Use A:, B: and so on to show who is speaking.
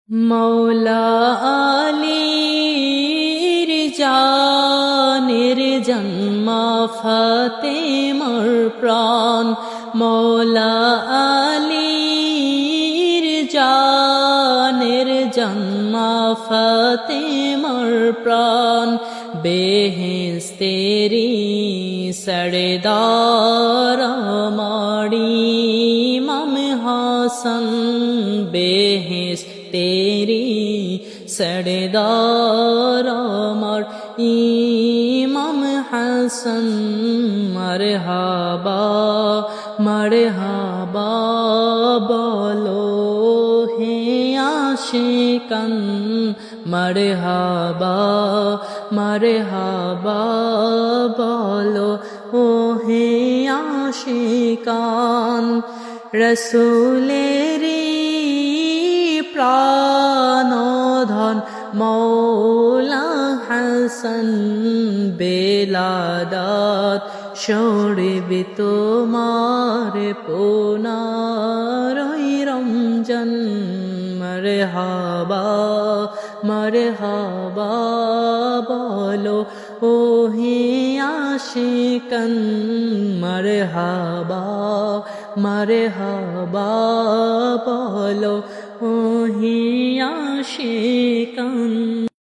A: মৌলা আলীর জানের জন্মা ফাতেমার প্রাণ, মৌলা আলীর জানের জন্মা ফাতেমার প্রাণ। বেহেশতেরি সরদার মাড়ি ইমাম হাসান, বেহেশতেরি সরদার আমার ইমাম হাসান। মরহাবা মরহাবা বলো হে আশিকান, মরহাবা মরহাবা বলো ও হে আশিকান। রসুলেরি প্রাণধন মৌলা হাসান, বেলাদাত শরীবে তোমার পুনারই রমজান। মরহাবা মরহাবা বলো ও হে আশিকান, মরহাবা মরহাবা বলো ও হে আশিকান।